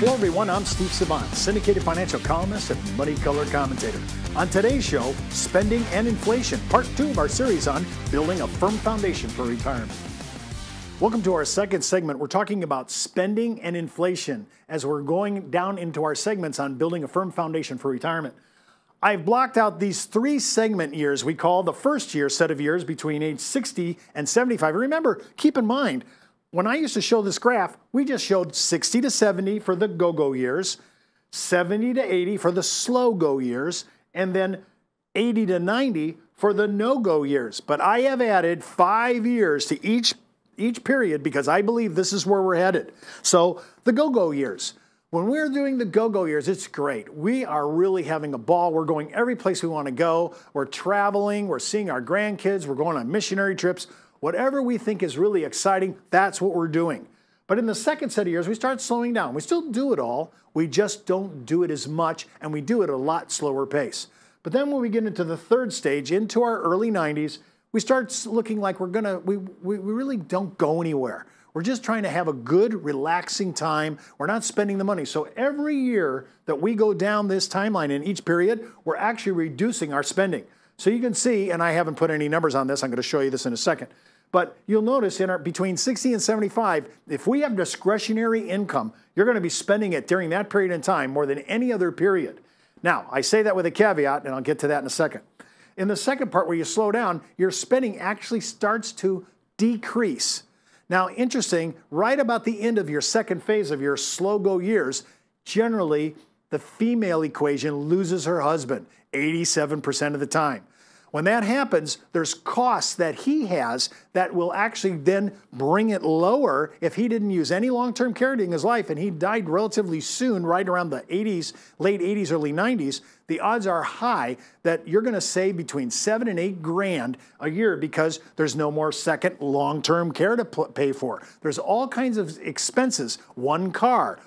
Hello everyone, I'm Steve Savant, syndicated financial columnist and money color commentator. On today's show, spending and inflation, part 2 of our series on building a firm foundation for retirement. Welcome to our second segment. We're talking about spending and inflation as we're going down into our segments on building a firm foundation for retirement. I've blocked out these 3 segment years we call the first year set of years between age 60 and 75. Remember, keep in mind, when I used to show this graph, we just showed 60 to 70 for the go-go years, 70 to 80 for the slow-go years, and then 80 to 90 for the no-go years. But I have added 5 years to each period because I believe this is where we're headed. So the go-go years. When we're doing the go-go years, it's great. We are really having a ball. We're going every place we want to go. We're traveling. We're seeing our grandkids. We're going on missionary trips. Whatever we think is really exciting, that's what we're doing. But in the second set of years, we start slowing down. We still do it all. We just don't do it as much, and we do it at a lot slower pace. But then when we get into the third stage, into our early 90s, we start looking like we really don't go anywhere. We're just trying to have a good, relaxing time. We're not spending the money. So every year that we go down this timeline in each period, we're actually reducing our spending. So you can see, and I haven't put any numbers on this, I'm going to show you this in a second. But you'll notice between 60 and 75, if we have discretionary income, you're going to be spending it during that period in time more than any other period. Now, I say that with a caveat, and I'll get to that in a second. In the second part where you slow down, your spending actually starts to decrease. Now, interesting, right about the end of your second phase of your slow-go years, generally the female equation loses her husband 87% of the time. When that happens, there's costs that he has that will actually then bring it lower if he didn't use any long-term care in his life and he died relatively soon, right around the 80s, late 80s, early 90s. The odds are high that you're going to save between $7 and $8 grand a year because there's no more second long-term care to pay for. There's all kinds of expenses. One car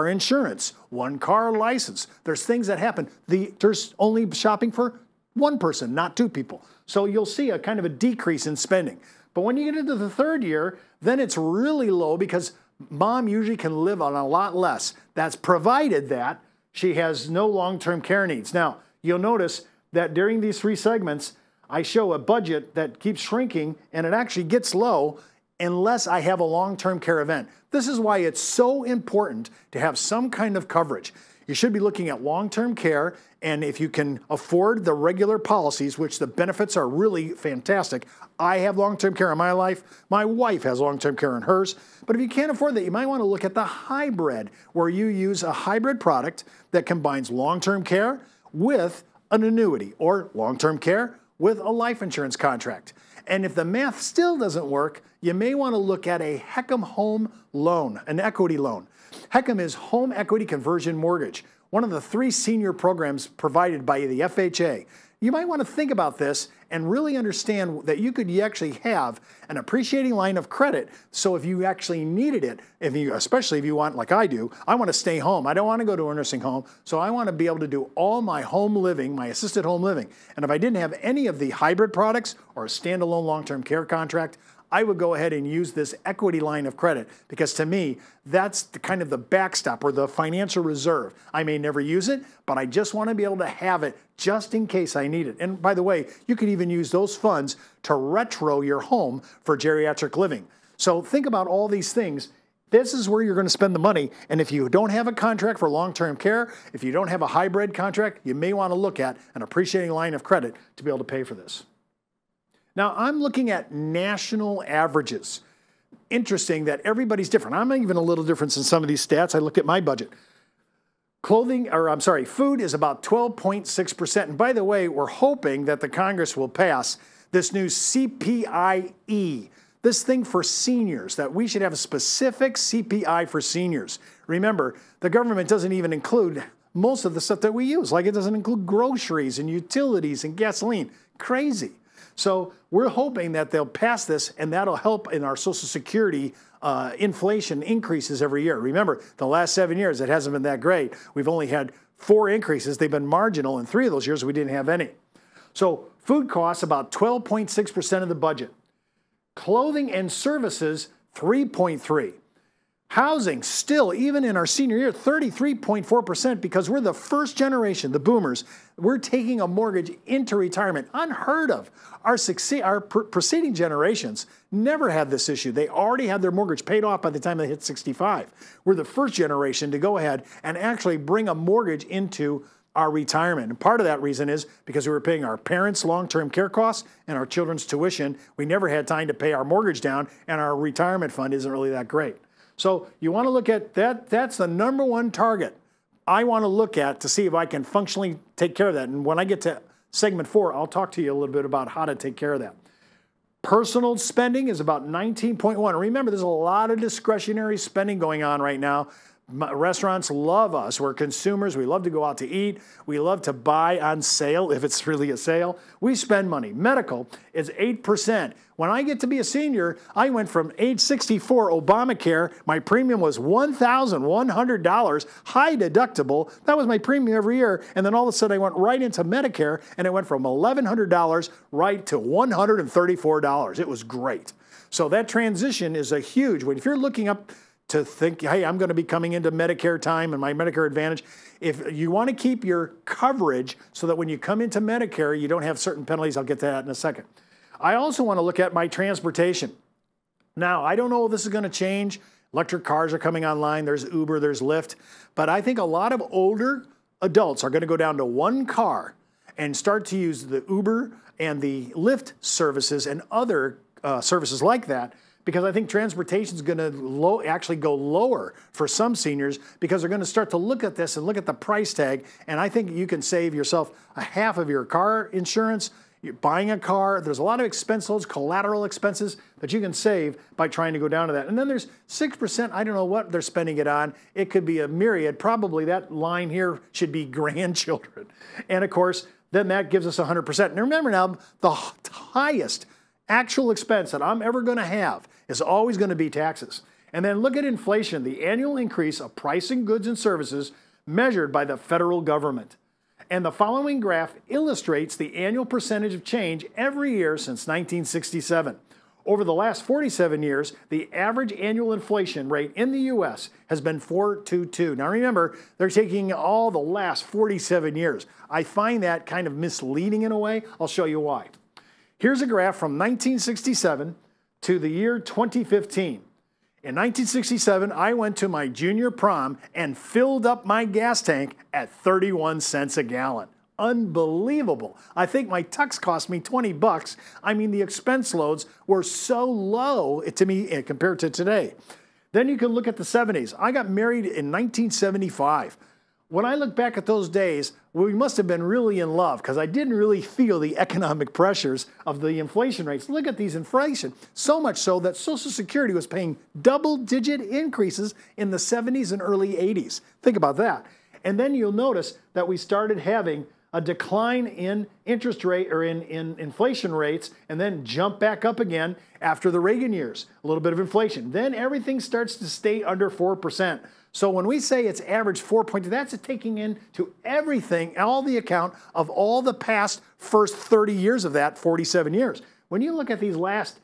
insurance, one car license. There's things that happen. There's only shopping for one person, not 2 people. So you'll see a kind of a decrease in spending. But when you get into the third year, then it's really low because mom usually can live on a lot less. That's provided that she has no long-term care needs. Now, you'll notice that during these 3 segments, I show a budget that keeps shrinking and it actually gets low unless I have a long-term care event. This is why it's so important to have some kind of coverage. You should be looking at long-term care, and if you can afford the regular policies, which the benefits are really fantastic. I have long-term care in my life. My wife has long-term care in hers. But if you can't afford that, you might want to look at the hybrid, where you use a hybrid product that combines long-term care with an annuity, or long-term care with a life insurance contract. And if the math still doesn't work, you may want to look at a HECM home loan, an equity loan. HECM is Home Equity Conversion Mortgage, one of the 3 senior programs provided by the FHA. You might want to think about this and really understand that you could actually have an appreciating line of credit. So if you actually needed it, especially if you want, like I do, I want to stay home. I don't want to go to a nursing home. So I want to be able to do all my home living, my assisted home living. And if I didn't have any of the hybrid products or a standalone long-term care contract, I would go ahead and use this equity line of credit because to me, that's kind of the backstop or the financial reserve. I may never use it, but I just want to be able to have it just in case I need it. And by the way, you could even use those funds to retro your home for geriatric living. So think about all these things. This is where you're going to spend the money. And if you don't have a contract for long-term care, if you don't have a hybrid contract, you may want to look at an appreciating line of credit to be able to pay for this. Now, I'm looking at national averages. Interesting that everybody's different. I'm even a little different in some of these stats. I look at my budget. Food is about 12.6%. And by the way, we're hoping that the Congress will pass this new CPIE, this thing for seniors, that we should have a specific CPI for seniors. Remember, the government doesn't even include most of the stuff that we use, like it doesn't include groceries and utilities and gasoline. Crazy. So we're hoping that they'll pass this and that'll help in our Social Security inflation increases every year. Remember, the last 7 years, it hasn't been that great. We've only had 4 increases. They've been marginal. In 3 of those years, we didn't have any. So food costs about 12.6% of the budget. Clothing and services, 3.3%. Housing, still, even in our senior year, 33.4%, because we're the first generation, the boomers, we're taking a mortgage into retirement. Unheard of. Our preceding generations never had this issue. They already had their mortgage paid off by the time they hit 65. We're the first generation to go ahead and actually bring a mortgage into our retirement. And part of that reason is because we were paying our parents' long-term care costs and our children's tuition. We never had time to pay our mortgage down, and our retirement fund isn't really that great. So you want to look at that. That's the number one target I want to look at to see if I can functionally take care of that. And when I get to segment 4, I'll talk to you a little bit about how to take care of that. Personal spending is about 19.1. Remember, there's a lot of discretionary spending going on right now. Restaurants love us. We're consumers. We love to go out to eat. We love to buy on sale if it's really a sale. We spend money. Medical is 8%. When I get to be a senior, I went from age 64 Obamacare. My premium was $1,100, high deductible. That was my premium every year. And then all of a sudden I went right into Medicare, and it went from $1,100 right to $134. It was great. So that transition is a huge one. If you're looking up to think, hey, I'm going to be coming into Medicare time and my Medicare Advantage. If you want to keep your coverage so that when you come into Medicare, you don't have certain penalties. I'll get to that in a second. I also want to look at my transportation. Now, I don't know if this is going to change. Electric cars are coming online. There's Uber, there's Lyft. But I think a lot of older adults are going to go down to one car and start to use the Uber and the Lyft services and other services like that, because I think transportation is going to actually go lower for some seniors, because they're going to start to look at this and look at the price tag. And I think you can save yourself a half of your car insurance. You're buying a car. There's a lot of expense loads, collateral expenses that you can save by trying to go down to that. And then there's 6%. I don't know what they're spending it on. It could be a myriad. Probably that line here should be grandchildren. And of course, then that gives us 100%. And remember now, the highest actual expense that I'm ever going to have is always going to be taxes. And then look at inflation, the annual increase of pricing goods and services measured by the federal government. And the following graph illustrates the annual percentage of change every year since 1967. Over the last 47 years, the average annual inflation rate in the U.S. has been 4.22. Now remember, they're taking all the last 47 years. I find that kind of misleading in a way. I'll show you why. Here's a graph from 1967 to the year 2015. In 1967, I went to my junior prom and filled up my gas tank at 31 cents a gallon. Unbelievable. I think my tux cost me 20 bucks. I mean, the expense loads were so low to me compared to today. Then you can look at the 70s. I got married in 1975. When I look back at those days, we must have been really in love, because I didn't really feel the economic pressures of the inflation rates. Look at these inflation. So much so that Social Security was paying double-digit increases in the 70s and early 80s. Think about that. And then you'll notice that we started having a decline in interest rate or in inflation rates, and then jump back up again after the Reagan years. A little bit of inflation. Then everything starts to stay under 4%. So when we say it's average 4.2, that's taking into everything, all the account of all the past first 30 years of that, 47 years. When you look at these last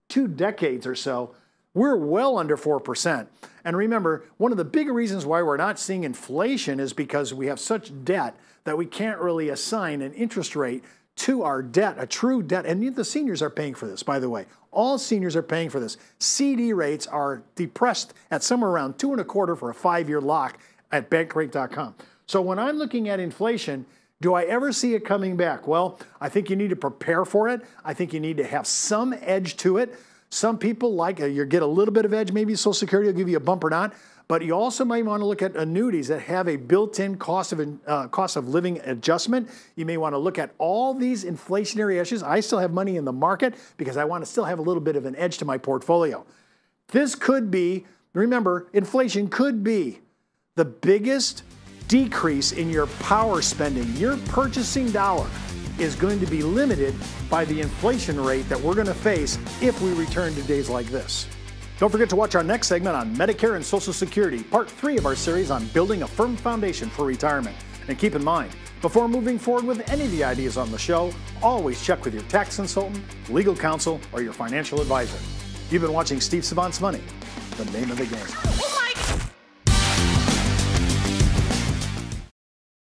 2 decades or so, we're well under 4%. And remember, one of the big reasons why we're not seeing inflation is because we have such debt that we can't really assign an interest rate to our debt, a true debt. And the seniors are paying for this, by the way. All seniors are paying for this. CD rates are depressed at somewhere around 2.25% for a 5-year lock at bankrate.com. So when I'm looking at inflation, do I ever see it coming back? Well, I think you need to prepare for it. I think you need to have some edge to it. Some people like you get a little bit of edge. Maybe Social Security will give you a bump or not. But you also might want to look at annuities that have a built-in cost of living adjustment. You may want to look at all these inflationary issues. I still have money in the market because I want to still have a little bit of an edge to my portfolio. This could be, remember, inflation could be the biggest decrease in your power spending. Your purchasing dollar is going to be limited by the inflation rate that we're going to face if we return to days like this. Don't forget to watch our next segment on Medicare and Social Security, part 3 of our series on building a firm foundation for retirement. And keep in mind, before moving forward with any of the ideas on the show, always check with your tax consultant, legal counsel, or your financial advisor. You've been watching Steve Savant's Money, the name of the game.